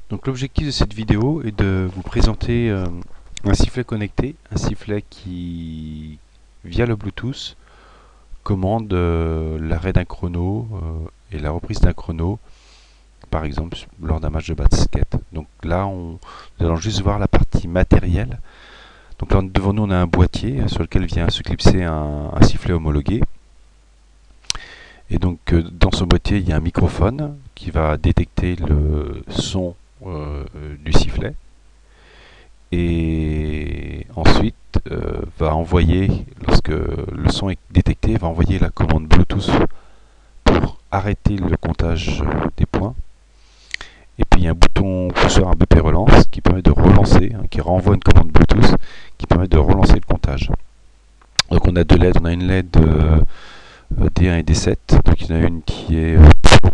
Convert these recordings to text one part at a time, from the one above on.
Donc l'objectif de cette vidéo est de vous présenter un sifflet connecté, un sifflet qui, via le Bluetooth, commande l'arrêt d'un chrono et la reprise d'un chrono, par exemple lors d'un match de basket. Donc là, nous allons juste voir la partie matérielle. Donc là, devant nous, on a un boîtier sur lequel vient se clipser un sifflet homologué. Et donc dans ce boîtier, il y a un microphone qui va détecter le son du sifflet et ensuite va envoyer, lorsque le son est détecté, va envoyer la commande Bluetooth pour arrêter le comptage des points. Et puis il y a un bouton pousseur, un bp relance qui permet de relancer, qui renvoie une commande Bluetooth qui permet de relancer le comptage. Donc on a deux LED, on a une LED D1 et D7, donc il y en a une qui est pour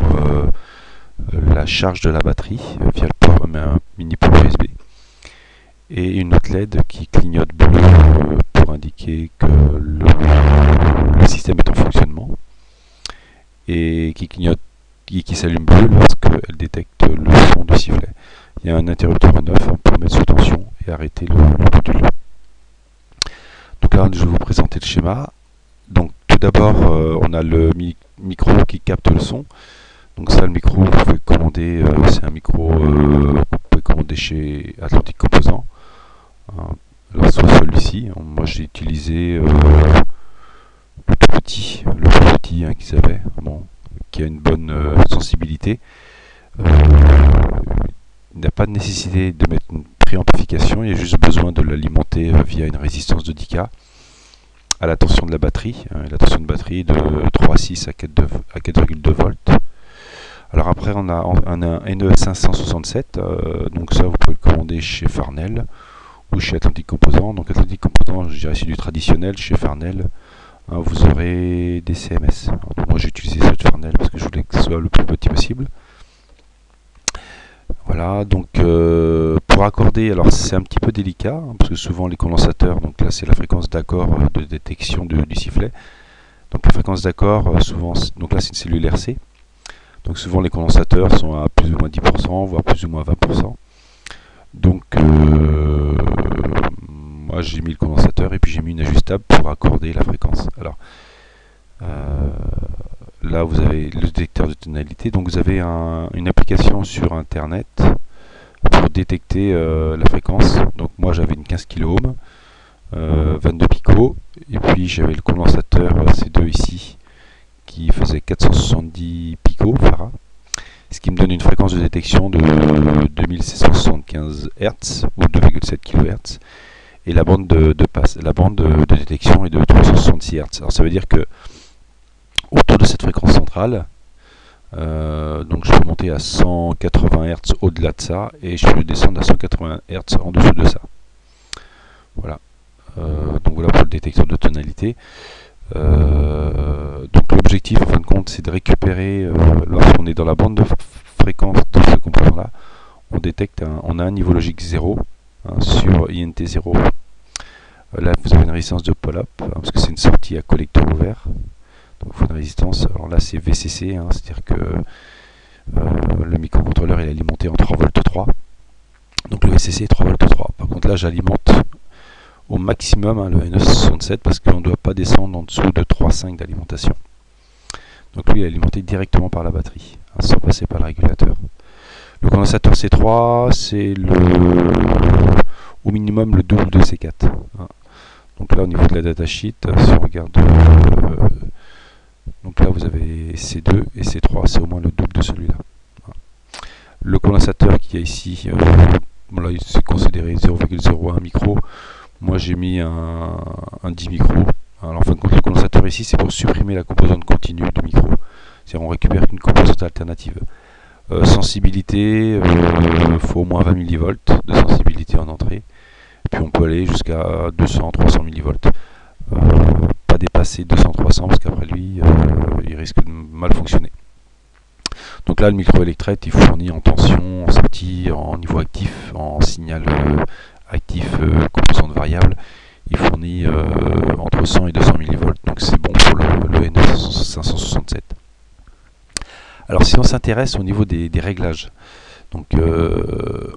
la charge de la batterie via le port, un mini port USB, et une autre LED qui clignote bleu pour indiquer que le système est en fonctionnement, et qui clignote qui s'allume bleu lorsqu'elle détecte le son du sifflet. Il y a un interrupteur on/off pour mettre sous tension et arrêter le module. Donc là, je vais vous présenter le schéma. Donc tout d'abord, on a le micro qui capte le son. Donc ça, le micro, vous pouvez commander, c'est un micro que vous pouvez commander chez Atlantic Composants. Alors soit celui-ci, moi j'ai utilisé le tout petit, qu'ils avaient, qui a une bonne sensibilité. Il n'y a pas de nécessité de mettre une préamplification, il y a juste besoin de l'alimenter via une résistance de 10K à la tension de la batterie, la tension de batterie de 3,6 à 4,2 volts. Alors après on a un NE567, donc ça vous pouvez le commander chez Farnell ou chez Atlantic Composants. Donc Atlantic Composants, je dirais c'est du traditionnel. Chez Farnell, vous aurez des CMS. Donc moi j'ai utilisé ceux de Farnell parce que je voulais que ce soit le plus petit possible. Voilà, donc pour accorder, alors c'est un petit peu délicat, parce que souvent les condensateurs, donc là c'est la fréquence d'accord de détection du sifflet. Donc la fréquence d'accord, souvent, donc là c'est une cellule RC. Donc souvent les condensateurs sont à plus ou moins 10%, voire plus ou moins 20%. Donc moi j'ai mis le condensateur et puis j'ai mis une ajustable pour accorder la fréquence. Alors là vous avez le détecteur de tonalité, donc vous avez une application sur internet pour détecter la fréquence. Donc moi j'avais une 15 kΩ, 22 picots, et puis j'avais le condensateur C2 ici qui faisait 470 picofarad, ce qui me donne une fréquence de détection de 2675 Hz ou 2,7 kHz, et la bande la bande de détection est de 366 Hz. Alors ça veut dire que autour de cette fréquence centrale, donc je peux monter à 180 Hz au-delà de ça, et je peux descendre à 180 Hz en dessous de ça. Voilà. Donc voilà pour le détecteur de tonalité. Donc l'objectif en fin de compte, c'est de récupérer, lorsqu'on est dans la bande de fréquence de ce composant là, on a un niveau logique 0 sur INT 0. Là vous avez une résistance de pull-up, parce que c'est une sortie à collecteur ouvert. Donc il faut une résistance. Alors là c'est VCC, c'est-à-dire que le microcontrôleur est alimenté en 3V3. Donc le VCC est 3V3. Par contre là j'alimente au maximum le NE67 parce qu'on ne doit pas descendre en dessous de 3,5 d'alimentation. Donc lui il est alimenté directement par la batterie, sans passer par le régulateur. Le condensateur C3 c'est au minimum le double de C4. Donc là au niveau de la datasheet, si on regarde, donc là vous avez C2 et C3, c'est au moins le double de celui-là. Le condensateur qui est ici, là c'est considéré 0,01 micro. Moi j'ai mis un 10 micro. Alors en fin de compte le condensateur ici c'est pour supprimer la composante continue du micro. C'est-à-dire on récupère qu'une composante alternative. Sensibilité, il faut au moins 20 mV de sensibilité en entrée. Puis on peut aller jusqu'à 200-300 mV. Pas dépasser 200-300 parce qu'après lui il risque de mal fonctionner. Donc là le micro-électrette il fournit en tension, en sortie, en niveau actif, en signal actif, composante variable, il fournit entre 100 et 200 mV, donc c'est bon pour le NE567. Alors si on s'intéresse au niveau des réglages, Donc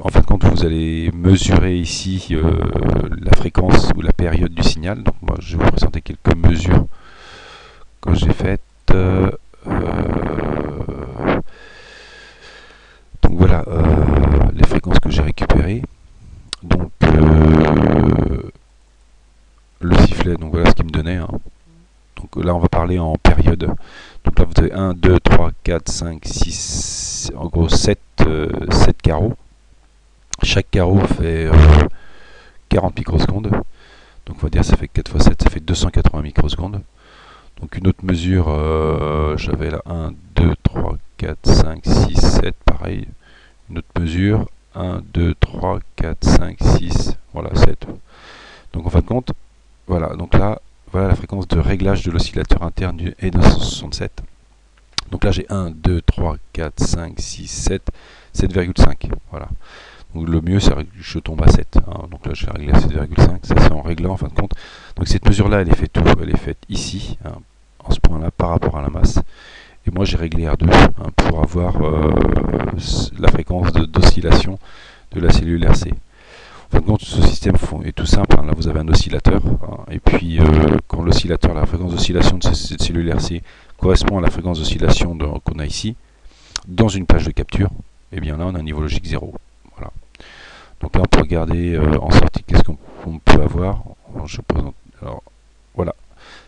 en fin de compte, vous allez mesurer ici la fréquence ou la période du signal. Donc moi je vais vous présenter quelques mesures que j'ai faites. Donc voilà les fréquences que j'ai récupérées. Donc le sifflet, donc voilà ce qu'il me donnait. Hein. Donc là on va parler en période. Donc là vous avez 1, 2, 3, 4, 5, 6, en gros 7 carreaux. Chaque carreau fait 40 microsecondes. Donc on va dire ça fait 4 x 7, ça fait 280 microsecondes. Donc une autre mesure, j'avais là 1, 2, 3, 4, 5, 6, 7, pareil. Une autre mesure, 1, 2, 3, 4, 5, 6, voilà 7. Donc en fin de compte, voilà, donc là, voilà la fréquence de réglage de l'oscillateur interne du E967. Donc là j'ai 1, 2, 3, 4, 5, 6, 7, 7,5. Voilà. Donc le mieux c'est que je tombe à 7. Hein. Donc là je vais régler à 7,5. Ça c'est en réglant en fin de compte. Donc cette mesure là elle est faite où? Elle est faite ici, hein, en ce point là par rapport à la masse. Et moi j'ai réglé R2 hein, pour avoir la fréquence d'oscillation de la cellule RC. En fin de compte, ce système est tout simple. Hein. Là, vous avez un oscillateur. Hein, et puis, quand l'oscillateur, la fréquence d'oscillation de cette cellule RC correspond à la fréquence d'oscillation qu'on a ici, dans une plage de capture, et bien là, on a un niveau logique 0. Voilà. Donc là, on peut regarder en sortie qu'est-ce qu'on peut avoir. Alors, voilà.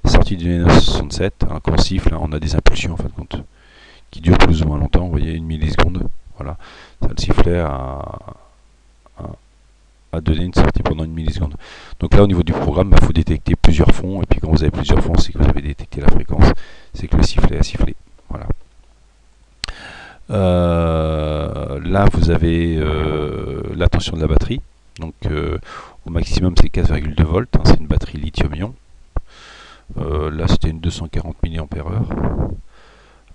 Sortie du N67. Hein, quand on siffle, hein, on a des impulsions, en fin de compte, qui durent plus ou moins longtemps. Vous voyez, 1 milliseconde. Voilà. Ça, le sifflet à donner une sortie pendant 1 milliseconde. Donc là au niveau du programme, il faut détecter plusieurs fonds, et puis quand vous avez plusieurs fonds, c'est que vous avez détecté la fréquence, c'est que le sifflet a sifflé. Voilà. Là vous avez la tension de la batterie, donc au maximum c'est 4,2 volts, hein, c'est une batterie lithium-ion. Là c'était une 240 mAh.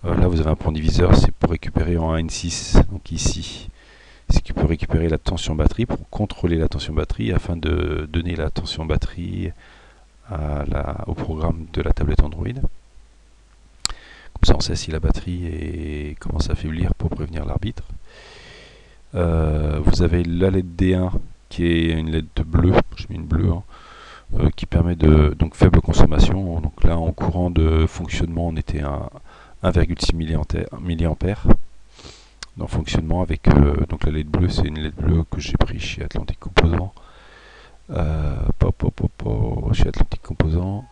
Là vous avez un point diviseur, c'est pour récupérer en N6, donc ici c'est qu'il peut récupérer la tension batterie pour contrôler la tension batterie afin de donner la tension batterie au programme de la tablette Android. Comme ça on sait si la batterie commence à faiblir pour prévenir l'arbitre. Vous avez la LED D1 qui est une LED bleue, j'ai mis une bleue, hein, qui permet donc faible consommation. Donc là en courant de fonctionnement on était à 1,6 mA. En fonctionnement avec donc la LED bleue, c'est une LED bleue que j'ai pris chez Atlantic Composants. Chez Atlantic Composants.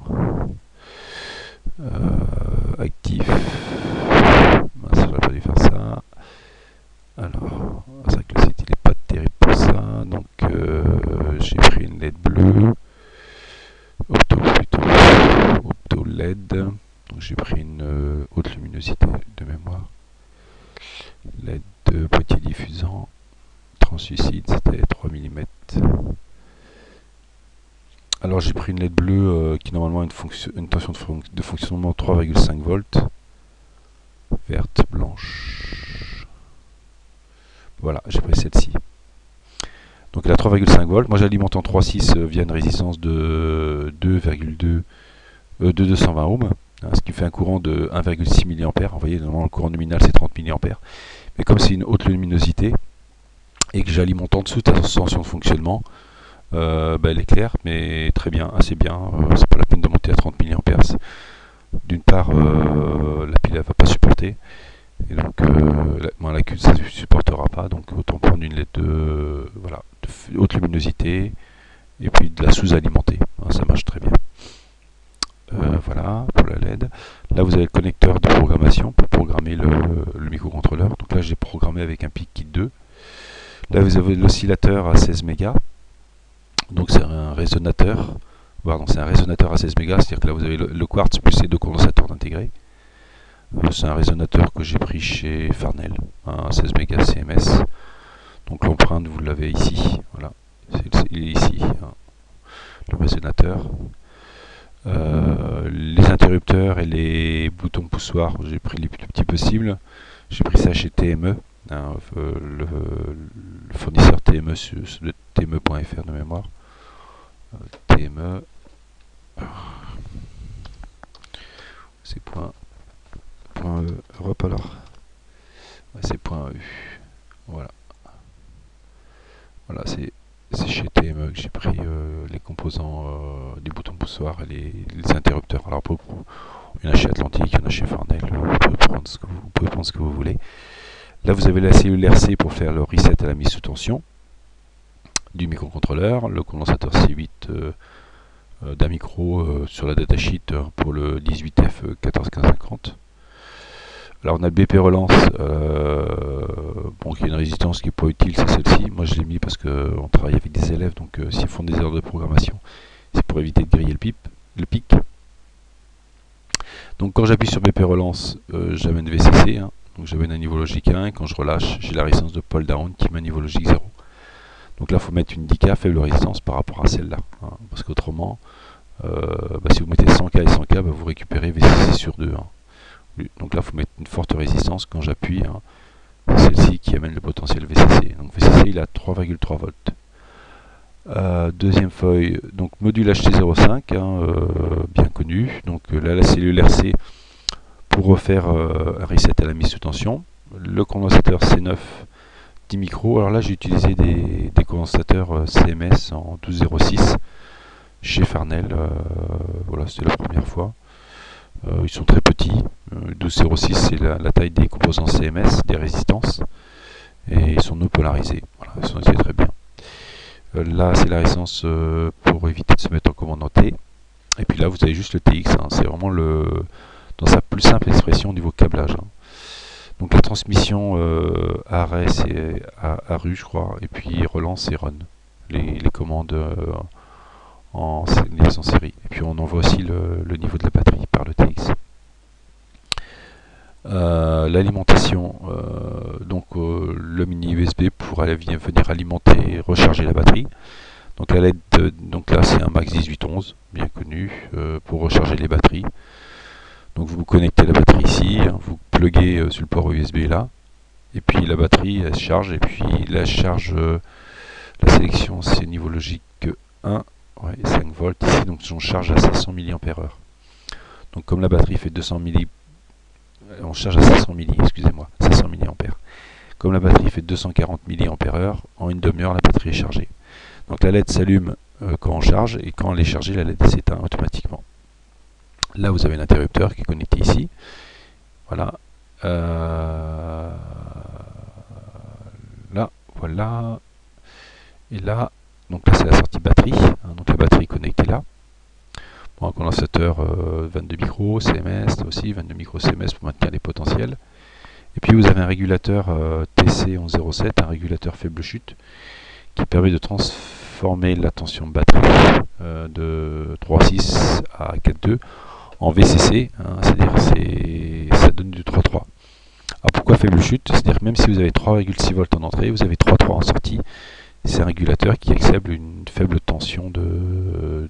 Actif. Ça j'aurais pas dû faire ça. Alors, c'est vrai que le site il est pas terrible pour ça. Donc j'ai pris une LED bleue. Opto LED. Donc j'ai pris une haute luminosité de mémoire. LED de boîtier diffusant, translucide, c'était 3 mm. Alors j'ai pris une LED bleue qui normalement a une tension de fonctionnement 3,5 volts, verte, blanche. Voilà, j'ai pris celle-ci. Donc elle a 3,5 volts. Moi j'alimente en 3,6 via une résistance de 220 ohms. Ce qui fait un courant de 1,6 mA. Vous voyez, normalement le courant nominal c'est 30 mA. Mais comme c'est une haute luminosité et que j'alimente en dessous de sa tension de fonctionnement, elle est claire, mais très bien, assez bien. C'est pas la peine de monter à 30 mA. D'une part, la pile elle va pas supporter, et donc la cuve ça ne supportera pas. Donc autant prendre une LED de haute luminosité et puis de la sous-alimenter. Ça marche très bien. Voilà pour la LED. Là vous avez le connecteur de programmation pour programmer le microcontrôleur. Donc là j'ai programmé avec un PIC Kit 2. Là vous avez l'oscillateur à 16 mégas. Donc c'est un résonateur. Pardon, c'est un résonateur à 16 mégas, c'est-à-dire que là vous avez le quartz plus les deux condensateurs intégrés. C'est un résonateur que j'ai pris chez Farnell, un 16 mégas CMS. Donc l'empreinte vous l'avez ici. Voilà, il est ici, hein, le résonateur. Les interrupteurs et les boutons poussoirs, j'ai pris les plus petits possibles. J'ai pris ça chez TME, hein, le fournisseur TME sur le TME.fr de mémoire. TME, c'est point E, Europe alors. Ouais, c'est point E. Voilà. Voilà, c'est chez TME que j'ai pris les composants du bouton poussoir et les interrupteurs. Alors il y en a chez Atlantique, il y en a chez Farnell, vous pouvez prendre ce que vous voulez. Là vous avez la cellule RC pour faire le reset à la mise sous tension du microcontrôleur, le condensateur C8 d'un micro sur la datasheet pour le 18F14550. Alors on a le BP relance, bon, qui a une résistance qui n'est pas utile, c'est celle-ci. Moi je l'ai mis parce qu'on travaille avec des élèves, donc s'ils font des erreurs de programmation, c'est pour éviter de griller le pic. Donc quand j'appuie sur BP relance, j'amène VCC, hein, donc j'amène un niveau logique 1, et quand je relâche, j'ai la résistance de pull down qui met un niveau logique 0. Donc là il faut mettre une 10K faible résistance par rapport à celle-là, hein, parce qu'autrement, si vous mettez 100K et 100K, vous récupérez VCC sur 2. Hein. Donc là il faut mettre une forte résistance quand j'appuie, hein, celle-ci qui amène le potentiel VCC. Donc VCC il a 3,3 volts. Deuxième feuille, donc module HT05, hein, bien connu. Donc là la cellule RC pour refaire un reset à la mise sous tension. Le condensateur C9 10 micros. Alors là j'ai utilisé des condensateurs CMS en 1206 chez Farnell. Voilà, c'était la première fois. Ils sont très petits. 1206 c'est la taille des composants CMS, des résistances. Et ils sont non polarisés. Voilà, c'est très bien. Là c'est la résistance pour éviter de se mettre en commande en T. Et puis là vous avez juste le TX. Hein, c'est vraiment dans sa plus simple expression au niveau câblage. Hein. Donc la transmission arrêt c'est ARU je crois. Et puis relance c'est run. Les commandes en série. Et puis on envoie aussi le niveau de la batterie par le TX. L'alimentation, donc le mini USB pour venir alimenter et recharger la batterie. Donc la LED, donc là c'est un Max 1811, bien connu, pour recharger les batteries. Donc vous connectez la batterie ici, hein, vous pluguez sur le port USB là, et puis la batterie elle se charge, et puis la charge, la sélection c'est niveau logique 1, ouais, 5 volts ici, donc on charge à 500 mAh. Donc comme la batterie fait 200 mAh, on charge à 500 mAh, excusez-moi, 500 mAh. Comme la batterie fait 240 mAh, en une demi-heure la batterie est chargée. Donc la LED s'allume quand on charge, et quand elle est chargée, la LED s'éteint automatiquement. Là vous avez l'interrupteur qui est connecté ici. Voilà. Là, voilà. Et là, donc là c'est la sortie batterie. Hein, donc la batterie est connectée là. Bon, un condensateur 22 micros CMS, là aussi 22 micros CMS pour maintenir les potentiels. Et puis vous avez un régulateur TC1107, un régulateur faible chute, qui permet de transformer la tension batterie de 3,6 à 4,2 en VCC, hein, c'est-à-dire ça donne du 3,3. Alors pourquoi faible chute? C'est-à-dire que même si vous avez 3,6 volts en entrée, vous avez 3,3 en sortie. C'est un régulateur qui accepte une faible tension de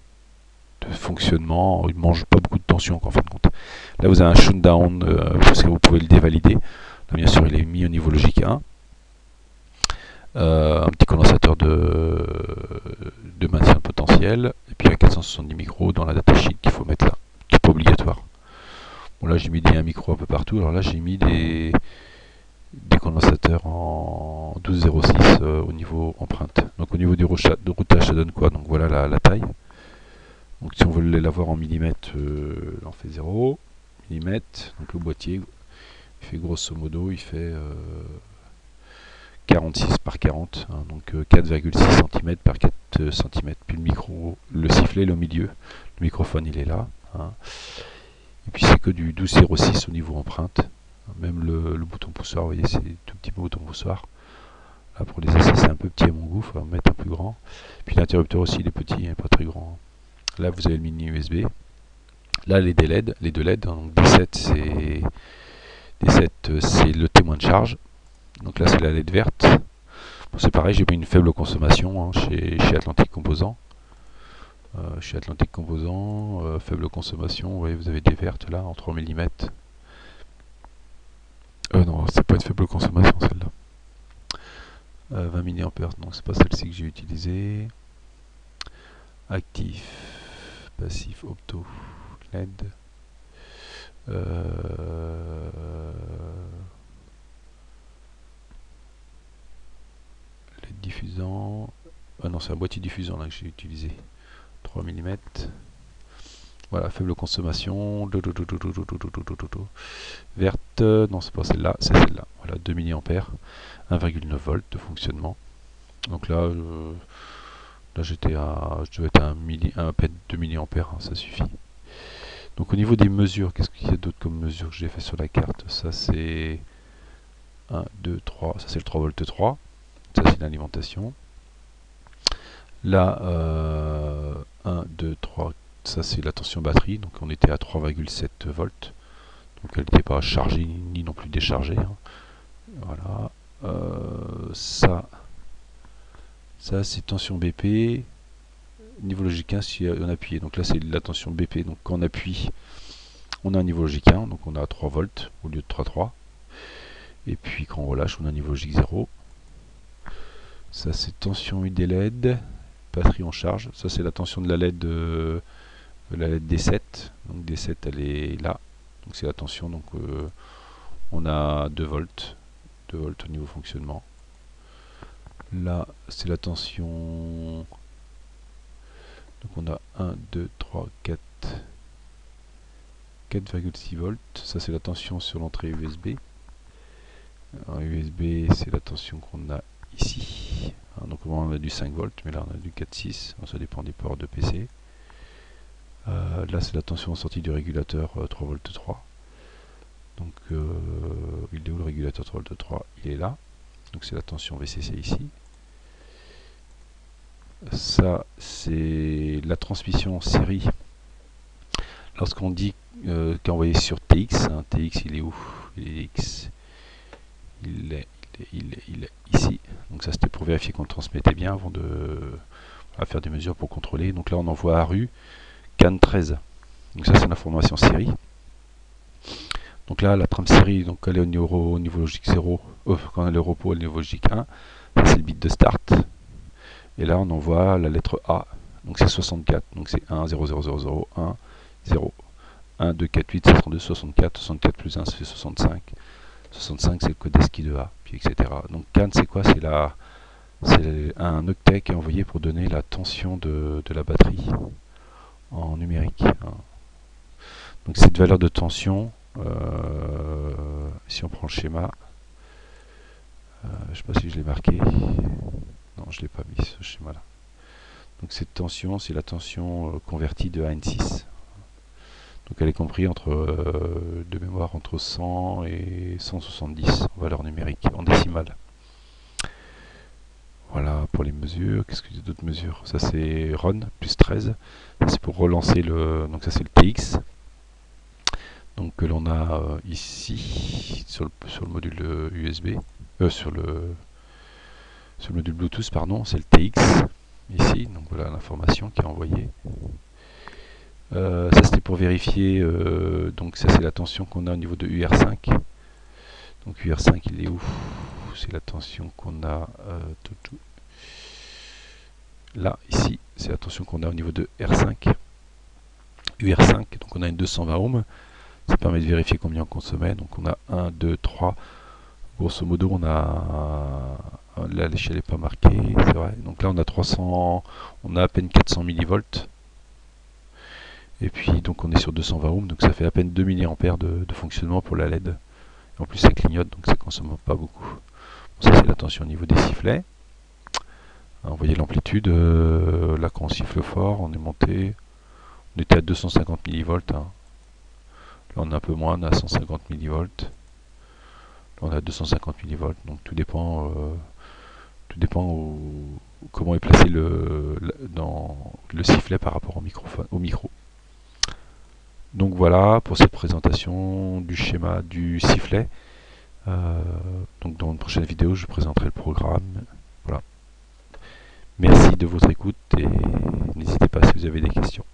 fonctionnement. Il ne mange pas beaucoup de tension en fin de compte. Là vous avez un shutdown parce que vous pouvez le dévalider. Là bien sûr il est mis au niveau logique 1. Un petit condensateur de maintien de potentiel, et puis un 470 micros dans la datasheet qu'il faut mettre là, qui n'est pas obligatoire. Bon là j'ai mis des 1 micro un peu partout, alors là j'ai mis des condensateurs en 1206 au niveau empreinte. Donc au niveau du routage ça donne quoi? Donc voilà la taille. Donc si on veut l'avoir en millimètres, là on fait 0 millimètres. Donc le boîtier il fait grosso modo, il fait 46 par 40, hein, donc 4,6 cm par 4 cm. Puis le sifflet il est au milieu, le microphone il est là. Hein. Et puis c'est que du 12,06 au niveau empreinte. Même le bouton poussoir, vous voyez, c'est tout petit bouton poussoir. Là pour les essais c'est un peu petit à mon goût, il faut en mettre un plus grand. Puis l'interrupteur aussi il est petit, il n'est pas très grand. Là vous avez le mini USB. Là les deux LED, hein, donc D7 c'est le témoin de charge. Donc là c'est la LED verte. Bon, c'est pareil, j'ai mis une faible consommation hein, chez Atlantique Composants. Faible consommation, vous voyez, vous avez des vertes là en 3 mm. Non, c'est pas une faible consommation celle-là. 20 mA, non, c'est pas celle-ci que j'ai utilisée. Actif, passif, opto, LED. LED diffuseur. diffusant. Ah non, c'est un boîtier diffusant là que j'ai utilisé. 3 mm. Voilà, faible consommation. Verte, non c'est pas celle-là, c'est celle-là. Voilà, 2 mA, 1,9 volts de fonctionnement. Donc là, j'étais à, je devais être à peine 2 mA, hein, ça suffit. Donc au niveau des mesures, qu'est-ce qu'il y a d'autre comme mesure que j'ai fait sur la carte? Ça c'est 1, 2, 3, ça c'est le 3 v 3, ça c'est l'alimentation. Là, 1, 2, 3, ça c'est la tension batterie, donc on était à 3,7 volts. Donc elle n'était pas chargée ni non plus déchargée. Hein. Voilà. Ça c'est tension BP. Niveau logique 1 si on appuie. Donc là c'est la tension BP. Donc quand on appuie, on a un niveau logique 1, donc on a 3 volts au lieu de 3,3. Et puis quand on relâche, on a un niveau logique 0. Ça c'est tension UD LED, batterie en charge. Ça c'est la tension de la LED, la LED D7. Donc D7 elle est là. Donc c'est la tension. Donc on a 2 volts. 2 volts au niveau fonctionnement. Là c'est la tension. Donc on a 1, 2, 3, 4. 4,6 volts. Ça c'est la tension sur l'entrée USB. En USB c'est la tension qu'on a ici. Donc on a du 5 volts, mais là on a du 4,6. Ça dépend des ports de PC. Là c'est la tension en sortie du régulateur 3 volts 3. Donc il est où le régulateur 3 volts 3? Il est là. Donc c'est la tension VCC ici. Ça c'est la transmission en série. Lorsqu'on dit qu'est envoyé sur TX, hein, TX il est où? Il est X. Il est ici. Donc ça c'était pour vérifier qu'on transmettait bien avant de faire des mesures pour contrôler. Donc là on envoie à rue CAN 13. Donc ça c'est l'information série. Donc là la trame série, donc elle est au niveau logique 0, quand elle est au repos elle est au niveau logique 1. Ça c'est le bit de start. Et là on envoie la lettre A. Donc c'est 64. Donc c'est 1 0 0 0 0 1 0 1 2 4 8 732 64. 64 plus 1 ça fait 65. 65 c'est le code ASCII de A, puis etc. Donc CAN c'est quoi? C'est un octet qui est envoyé pour donner la tension de la batterie en numérique. Hein. Donc cette valeur de tension, si on prend le schéma, je ne sais pas si je l'ai marqué, non je ne l'ai pas mis ce schéma là. Donc cette tension c'est la tension convertie de AN6. Donc elle est comprise entre, de mémoire, entre 100 et 170 en valeur numérique, en décimale. Voilà pour les mesures. Qu'est-ce qu'il y a d'autres mesures? Ça c'est RON, plus 13. C'est pour relancer le... Donc ça c'est le TX. Donc que l'on a ici, sur le module USB, sur le module Bluetooth, pardon, c'est le TX. Ici, donc voilà l'information qui est envoyée. Ça c'était pour vérifier, donc ça c'est la tension qu'on a au niveau de UR5. Donc UR5 il est où? C'est la tension qu'on a là, ici, c'est la tension qu'on a au niveau de R5. UR5, donc on a une 220 ohms. Ça permet de vérifier combien on consommait. Donc on a 1, 2, 3. Grosso modo, on a... Là, l'échelle n'est pas marquée, c'est vrai. Donc là, on a 300... On a à peine 400 millivolts. Et puis, donc on est sur 220 ohms. Donc ça fait à peine 2 mA de fonctionnement pour la LED. Et en plus, ça clignote, donc ça ne consomme pas beaucoup. Bon, ça, c'est la tension au niveau des sifflets. Vous voyez l'amplitude. Là, quand on siffle fort, on est monté... On était à 250 millivolts. Hein. Là, on a un peu moins, on a 150 millivolts. Là, on a 250 millivolts. Donc, tout dépend comment est placé dans le sifflet par rapport au micro. Donc, voilà pour cette présentation du schéma du sifflet. Donc, dans une prochaine vidéo, je présenterai le programme. Voilà. Merci de votre écoute et n'hésitez pas si vous avez des questions.